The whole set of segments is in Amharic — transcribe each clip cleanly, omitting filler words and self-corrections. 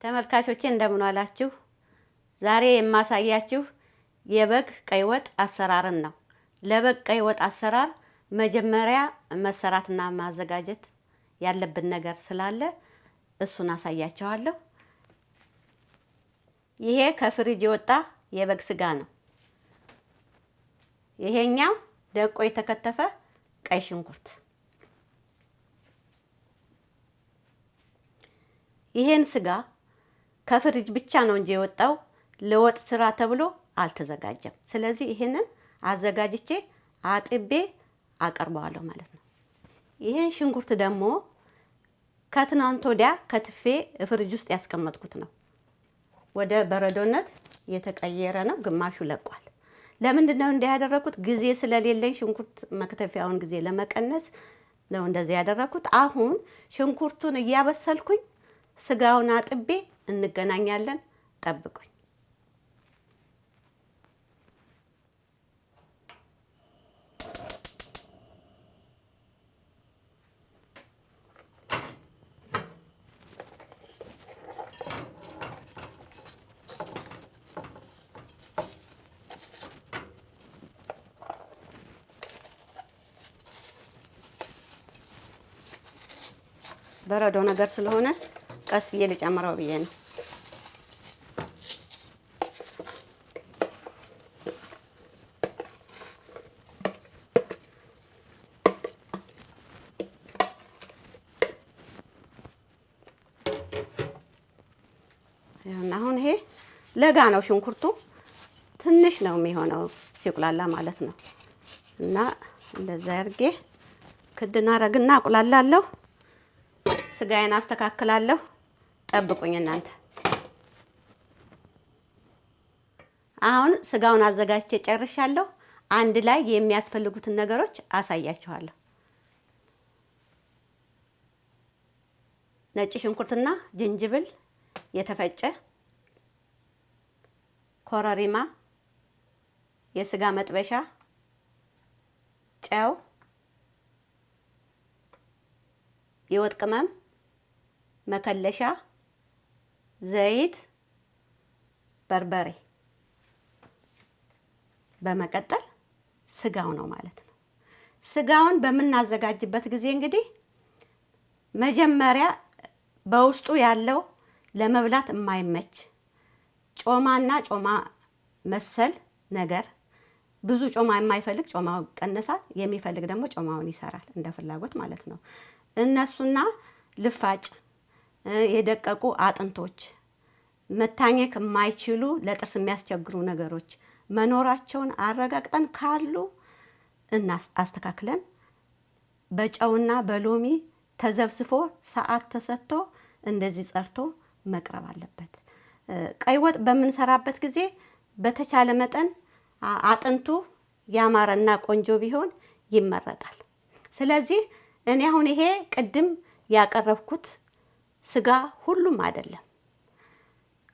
ተመልካቾቼ እንደምን ዋላችሁ? ዛሬ የማሳያችሁ የበግ ቀይ ወጥ አሰራርን ነው። ለበግ ቀይ ወጥ አሰራር መጀመሪያ መሰራትና ማዘጋጀት ያለብን ነገር ስላለ እሱን አሳያችኋለሁ። ይሄ ከፍሪጅ የወጣ የበግ ስጋ ነው። ይሄኛው ደቆ የተከተፈ ቀይ ሽንኩርት። ይሄን ስጋ ከፍሪጅ ብቻ ነው እንጂ የወጣው ለወጥ ስራ ተብሎ አልተዘጋጀም። ስለዚህ ይሄንን አዘጋጅቼ አጥቤ አቀርበዋለሁ ማለት ነው። ይሄን ሽንኩርት ደግሞ ከትናንት ወዲያ ከትፌ ፍሪጅ ውስጥ ያስቀመጥኩት ነው። ወደ በረዶነት የተቀየረ ነው፣ ግማሹ ለቋል። ለምንድን ነው እንዲህ ያደረኩት? ጊዜ ስለሌለኝ ሽንኩርት መክተፊያውን ጊዜ ለመቀነስ ነው እንደዚህ ያደረኩት። አሁን ሽንኩርቱን እያበሰልኩኝ ስጋውን አጥቤ እንገናኛለን። ጠብቁኝ። በረዶ ነገር ስለሆነ ቀስ ብዬ ልጨምረው ብዬ ነው። አሁን ይሄ ለጋ ነው፣ ሽንኩርቱ ትንሽ ነው የሚሆነው ሲቁላላ ማለት ነው። እና እንደዛ አድርጌ ክድና አረግና አቁላላለሁ። ስጋዬን አስተካክላለሁ። ጠብቁኝ እናንተ። አሁን ስጋውን አዘጋጅቼ ጨርሻለሁ። አንድ ላይ የሚያስፈልጉትን ነገሮች አሳያችኋለሁ። ነጭ ሽንኩርትና ዝንጅብል የተፈጨ፣ ኮረሪማ፣ የስጋ መጥበሻ፣ ጨው፣ የወጥ ቅመም፣ መከለሻ፣ ዘይት፣ በርበሬ። በመቀጠል ስጋው ነው ማለት ነው። ስጋውን በምናዘጋጅበት ጊዜ እንግዲህ መጀመሪያ በውስጡ ያለው ለመብላት የማይመች ጮማና ጮማ መሰል ነገር፣ ብዙ ጮማ የማይፈልግ ጮማው ይቀነሳል፣ የሚፈልግ ደግሞ ጮማውን ይሰራል፣ እንደ ፍላጎት ማለት ነው። እነሱና ልፋጭ፣ የደቀቁ አጥንቶች፣ መታኘክ የማይችሉ ለጥርስ የሚያስቸግሩ ነገሮች መኖራቸውን አረጋግጠን ካሉ አስተካክለን በጨውና በሎሚ ተዘብስፎ ሰዓት ተሰጥቶ እንደዚህ ጸርቶ መቅረብ አለበት። ቀይ ወጥ በምንሰራበት ጊዜ በተቻለ መጠን አጥንቱ ያማረና ቆንጆ ቢሆን ይመረጣል። ስለዚህ እኔ አሁን ይሄ ቅድም ያቀረብኩት ስጋ ሁሉም አይደለም፣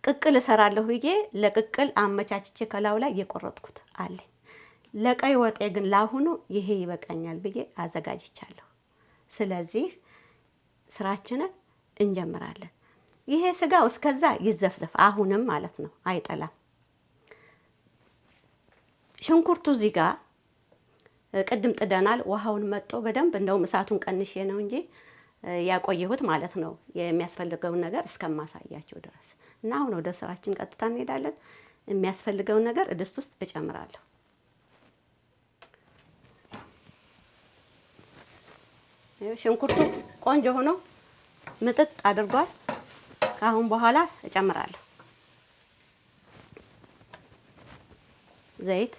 ቅቅል እሰራለሁ ብዬ ለቅቅል አመቻችቼ ከላዩ ላይ የቆረጥኩት አለ። ለቀይ ወጤ ግን ላሁኑ ይሄ ይበቃኛል ብዬ አዘጋጅቻለሁ። ስለዚህ ስራችንን እንጀምራለን። ይሄ ስጋው እስከዛ ይዘፍዘፍ አሁንም ማለት ነው፣ አይጠላም። ሽንኩርቱ እዚህ ጋር ቅድም ጥደናል። ውሃውን መጦ በደንብ እንደውም እሳቱን ቀንሼ ነው እንጂ ያቆየሁት ማለት ነው፣ የሚያስፈልገውን ነገር እስከማሳያቸው ድረስ። እና አሁን ወደ ስራችን ቀጥታ እንሄዳለን። የሚያስፈልገውን ነገር ድስት ውስጥ እጨምራለሁ። ሽንኩርቱ ቆንጆ ሆኖ ምጥጥ አድርጓል። ከአሁን በኋላ እጨምራለሁ ዘይት፣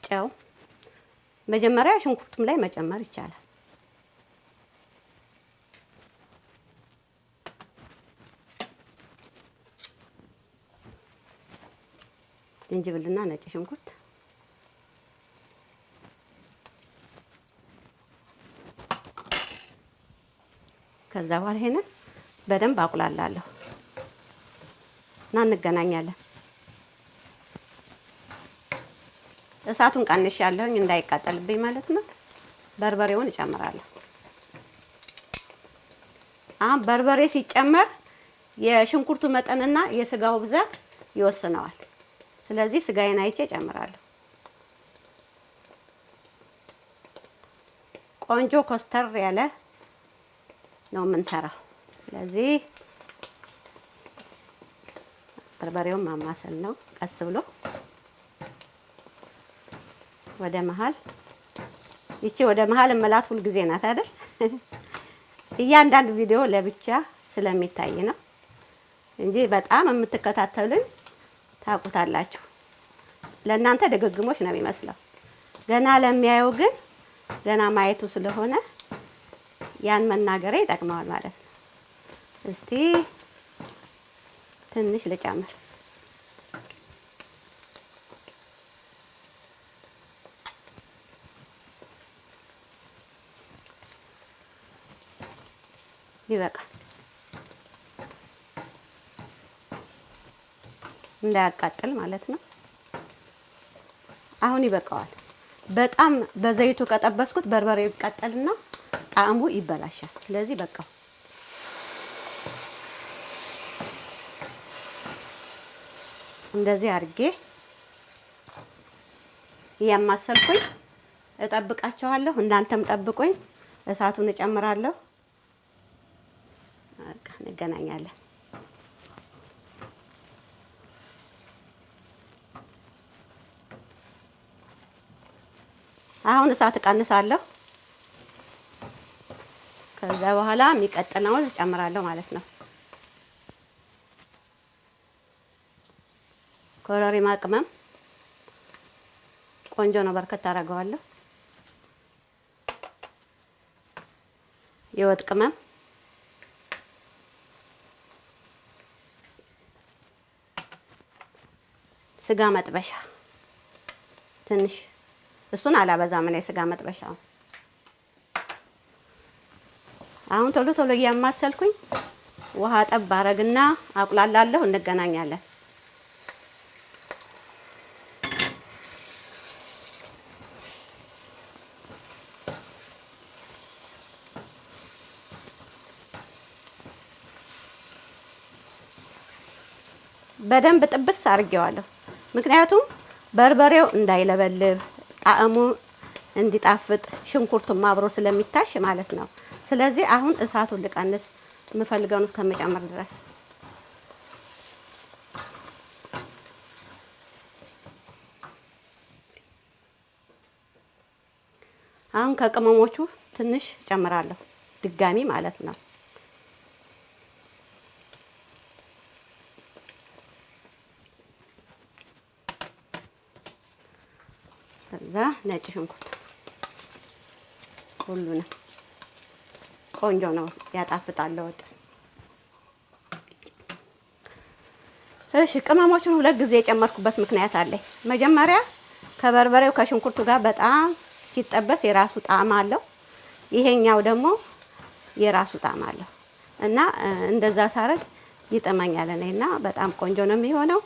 ጨው። መጀመሪያ ሽንኩርቱም ላይ መጨመር ይቻላል። ዝንጅብልና ነጭ ሽንኩርት ከዛ በኋላ ይሄንን በደንብ አቁላላለሁ እና እንገናኛለን። እሳቱን ቀንሻለሁኝ እንዳይቃጠልብኝ ማለት ነው። በርበሬውን እጨምራለሁ። አሁን በርበሬ ሲጨመር የሽንኩርቱ መጠንና የስጋው ብዛት ይወስነዋል። ስለዚህ ስጋዬን አይቼ እጨምራለሁ። ቆንጆ ኮስተር ያለ ነው የምንሰራው። ስለዚህ በርበሬውን ማማሰል ነው ቀስ ብሎ ወደ መሃል። ይቺ ወደ መሃል እመላት ሁል ጊዜ ናት አይደል? እያንዳንዱ ቪዲዮ ለብቻ ስለሚታይ ነው እንጂ በጣም የምትከታተሉኝ ታውቁታላችሁ። ለእናንተ ድግግሞች ነው የሚመስለው። ገና ለሚያየው ግን ገና ማየቱ ስለሆነ ያን መናገሬ ይጠቅመዋል ማለት ነው። እስቲ ትንሽ ልጨምር። ይበቃል። እንዳያቃጥል ማለት ነው። አሁን ይበቃዋል። በጣም በዘይቱ ከጠበስኩት በርበሬው ይቃጠልና ጣዕሙ ይበላሻል። ስለዚህ በቃው። እንደዚህ አድርጌ እያማሰልኩኝ እጠብቃቸዋለሁ። እናንተም ጠብቁኝ። እሳቱን እጨምራለሁ። በቃ እንገናኛለን። አሁን እሳት እቀንሳለሁ። ከዛ በኋላ የሚቀጥለውን እጨምራለሁ ማለት ነው። ኮረሪማ ቅመም ቆንጆ ነው፣ በርከት አደርገዋለሁ። የወጥ ቅመም፣ ስጋ መጥበሻ ትንሽ፣ እሱን አላበዛም እኔ ስጋ መጥበሻው። አሁን ቶሎ ቶሎ እያማሰልኩኝ ውሃ ጠብ አረግና አቁላላለሁ። እንገናኛለን። በደንብ ጥብስ አድርጌዋለሁ። ምክንያቱም በርበሬው እንዳይለበልብ ጣዕሙ እንዲጣፍጥ ሽንኩርቱም አብሮ ስለሚታሽ ማለት ነው። ስለዚህ አሁን እሳቱን ልቀንስ የምፈልገውን እስከመጨመር ድረስ። አሁን ከቅመሞቹ ትንሽ ጨምራለሁ ድጋሚ ማለት ነው። ከዛ ነጭ ሽንኩርት ሁሉንም ቆንጆ ነው፣ ያጣፍጣል ወጥ። እሺ ቅመሞቹን ሁለት ጊዜ የጨመርኩበት ምክንያት አለኝ። መጀመሪያ ከበርበሬው ከሽንኩርቱ ጋር በጣም ሲጠበስ የራሱ ጣዕም አለው። ይሄኛው ደግሞ የራሱ ጣዕም አለው እና እንደዛ ሳረግ ይጥመኛል እኔና በጣም ቆንጆ ነው የሚሆነው።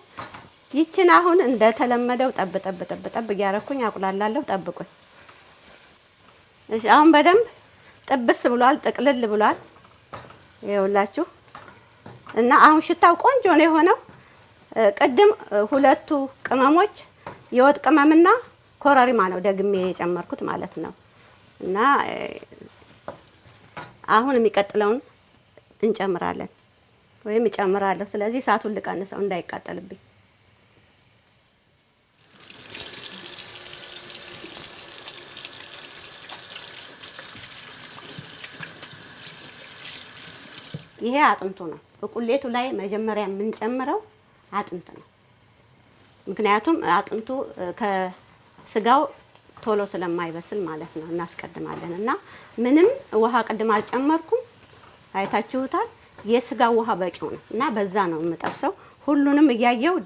ይችን አሁን እንደተለመደው ጠብ ጠብ ጠብ ጠብ እያረኩኝ አቁላላለሁ። ጠብቁኝ። እሺ አሁን በደንብ ጥብስ ብሏል፣ ጥቅልል ብሏል። ይኸውላችሁ እና አሁን ሽታው ቆንጆ ነው የሆነው። ቅድም ሁለቱ ቅመሞች የወጥ ቅመምና ኮረሪማ ነው ደግሜ የጨመርኩት ማለት ነው። እና አሁን የሚቀጥለውን እንጨምራለን ወይም እጨምራለሁ። ስለዚህ እሳቱን ልቀንሰው እንዳይቃጠልብኝ። ይሄ አጥንቱ ነው። በቁሌቱ ላይ መጀመሪያ የምንጨምረው አጥንት ነው። ምክንያቱም አጥንቱ ከስጋው ቶሎ ስለማይበስል ማለት ነው። እናስቀድማለን እና ምንም ውሃ ቅድም አልጨመርኩም። አይታችሁታል። የስጋው ውሃ በቂው ነው እና በዛ ነው የምጠብሰው። ሁሉንም እያየው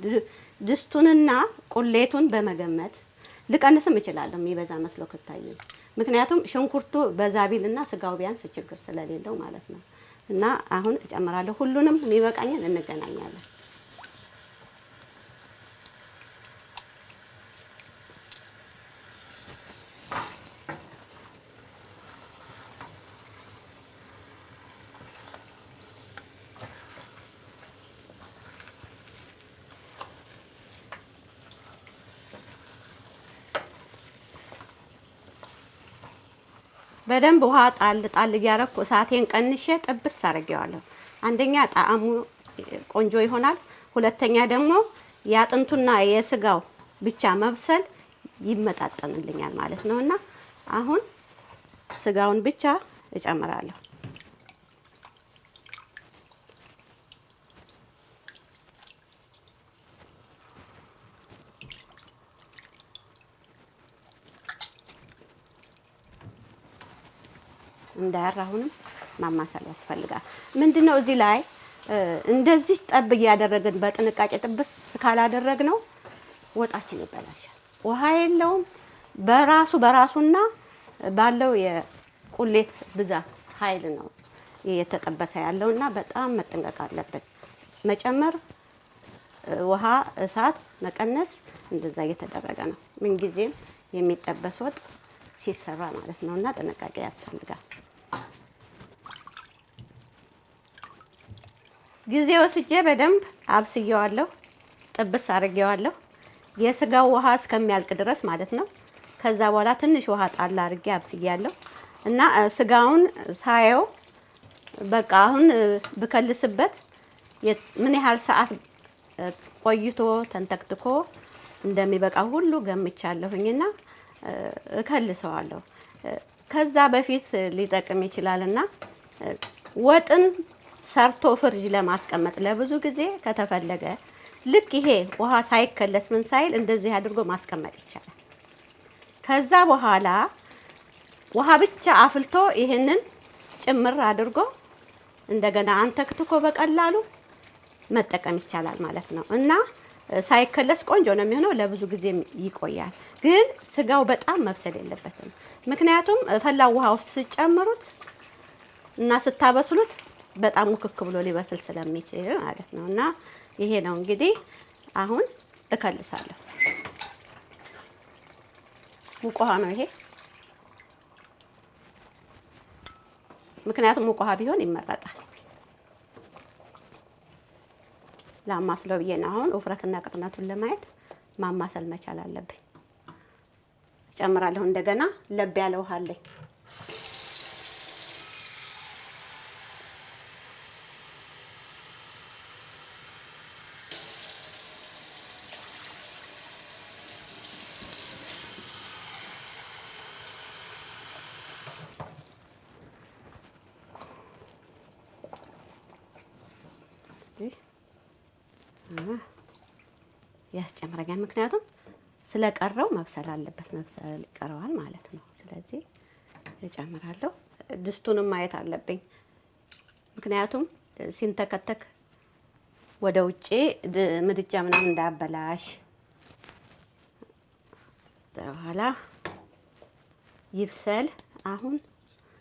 ድስቱንና ቁሌቱን በመገመት ልቀንስም እችላለሁ የሚበዛ መስሎ ከታየኝ። ምክንያቱም ሽንኩርቱ በዛ ቢልና ስጋው ቢያንስ ችግር ስለሌለው ማለት ነው። እና አሁን እጨምራለሁ። ሁሉንም የሚበቃኝን እንገናኛለን። በደንብ ውሃ ጣል ጣል እያረኩ እሳቴን ቀንሼ ጥብስ አድርጌዋለሁ። አንደኛ ጣዕሙ ቆንጆ ይሆናል፣ ሁለተኛ ደግሞ የአጥንቱና የስጋው ብቻ መብሰል ይመጣጠንልኛል ማለት ነውና አሁን ስጋውን ብቻ እጨምራለሁ። እንዳያር አሁንም ማማሰል ያስፈልጋል። ምንድነው እዚህ ላይ እንደዚህ ጠብ እያደረግን በጥንቃቄ ጥብስ ካላደረግነው ወጣችን ይበላሻል። ውሃ የለውም። በራሱና ባለው የቁሌት ብዛት ኃይል ነው እየተጠበሰ ያለውና በጣም መጠንቀቅ አለብን። መጨመር፣ ውሃ፣ እሳት መቀነስ እንደዛ እየተደረገ ነው ምንጊዜም የሚጠበስ ወጥ ሲሰራ ማለት ነውና ጥንቃቄ ያስፈልጋል። ጊዜ ወስጄ በደንብ አብስየዋለሁ፣ ጥብስ አድርጌዋለሁ የስጋው ውሃ እስከሚያልቅ ድረስ ማለት ነው። ከዛ በኋላ ትንሽ ውሃ ጣል አድርጌ አብስያለሁ እና ስጋውን ሳየው በቃ አሁን ብከልስበት ምን ያህል ሰዓት ቆይቶ ተንተክትኮ እንደሚበቃ ሁሉ ገምቻለሁኝና እከልሰዋለሁ። ከዛ በፊት ሊጠቅም ይችላልና ወጥን ሰርቶ ፍርጅ ለማስቀመጥ ለብዙ ጊዜ ከተፈለገ ልክ ይሄ ውሃ ሳይከለስ ምን ሳይል እንደዚህ አድርጎ ማስቀመጥ ይቻላል። ከዛ በኋላ ውሃ ብቻ አፍልቶ ይሄንን ጭምር አድርጎ እንደገና አንተክትኮ በቀላሉ መጠቀም ይቻላል ማለት ነው እና ሳይከለስ ቆንጆ ነው የሚሆነው። ለብዙ ጊዜ ይቆያል። ግን ስጋው በጣም መብሰል የለበትም። ምክንያቱም ፈላው ውሃ ውስጥ ሲጨምሩት እና ስታበስሉት በጣም ሙክክ ብሎ ሊበስል ስለሚችል ማለት ነው እና ይሄ ነው እንግዲህ አሁን እከልሳለሁ። ሙቅ ውሃ ነው ይሄ። ምክንያቱም ሙቅ ውሃ ቢሆን ይመረጣል። ላማስለው ብዬ ነው። አሁን ውፍረትና ቅጥነቱን ለማየት ማማሰል መቻል አለብኝ። እጨምራለሁ እንደገና ለብ ያለ ውሃ አለኝ። ያስጨምረኛል ምክንያቱም ስለቀረው መብሰል አለበት፣ መብሰል ይቀረዋል ማለት ነው። ስለዚህ እጨምራለሁ። ድስቱንም ማየት አለብኝ ምክንያቱም ሲንተከተክ ወደ ውጪ ምድጃ ምናምን እንዳያበላሽ። በኋላ ይብሰል። አሁን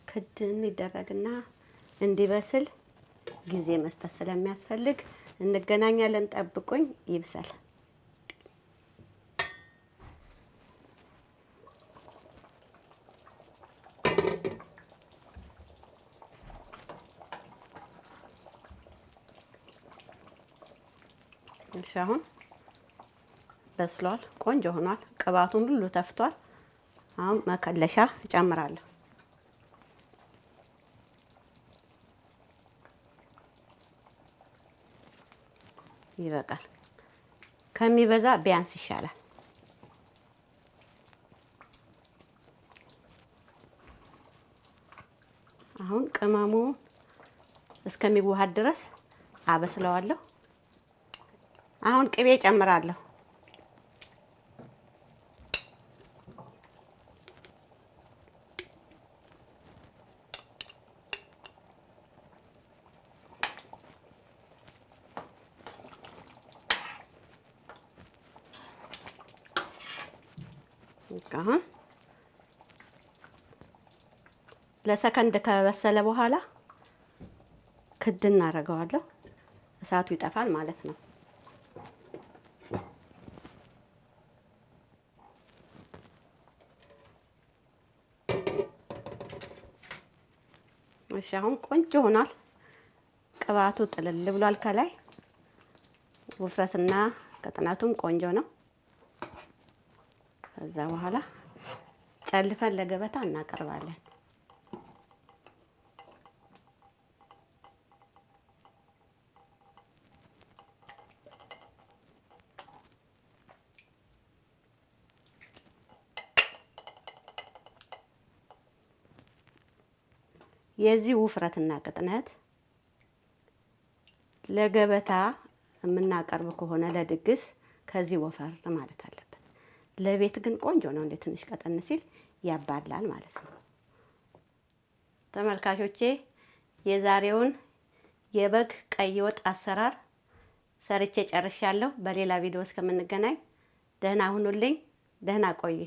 ክድን ይደረግና እንዲበስል ጊዜ መስጠት ስለሚያስፈልግ እንገናኛለን። ጠብቁኝ፣ ይብሰል። እሺ አሁን በስሏል፣ ቆንጆ ሆኗል። ቅባቱን ሁሉ ተፍቷል። አሁን መከለሻ እጨምራለሁ። ይበቃል። ከሚበዛ ቢያንስ ይሻላል። አሁን ቅመሙ እስከሚዋሃድ ድረስ አበስለዋለሁ። አሁን ቅቤ ጨምራለሁ። አሁን ለሰከንድ ከበሰለ በኋላ ክድ እናደርገዋለሁ። እሳቱ ይጠፋል ማለት ነው። እሺ አሁን ቆንጆ ሆኗል። ቅባቱ ጥልል ብሏል ከላይ ውፍረትና ቅጥነቱም ቆንጆ ነው። ከዛ በኋላ ጨልፈን ለገበታ እናቀርባለን። የዚህ ውፍረትና ቅጥነት ለገበታ የምናቀርብ ከሆነ ለድግስ ከዚህ ወፈር ማለት አለበት። ለቤት ግን ቆንጆ ነው። እንደ ትንሽ ቀጠን ሲል ያባላል ማለት ነው። ተመልካቾቼ የዛሬውን የበግ ቀይ ወጥ አሰራር ሰርቼ ጨርሻለሁ። በሌላ ቪዲዮ እስከምንገናኝ ደህና ሁኑልኝ። ደህና ቆይ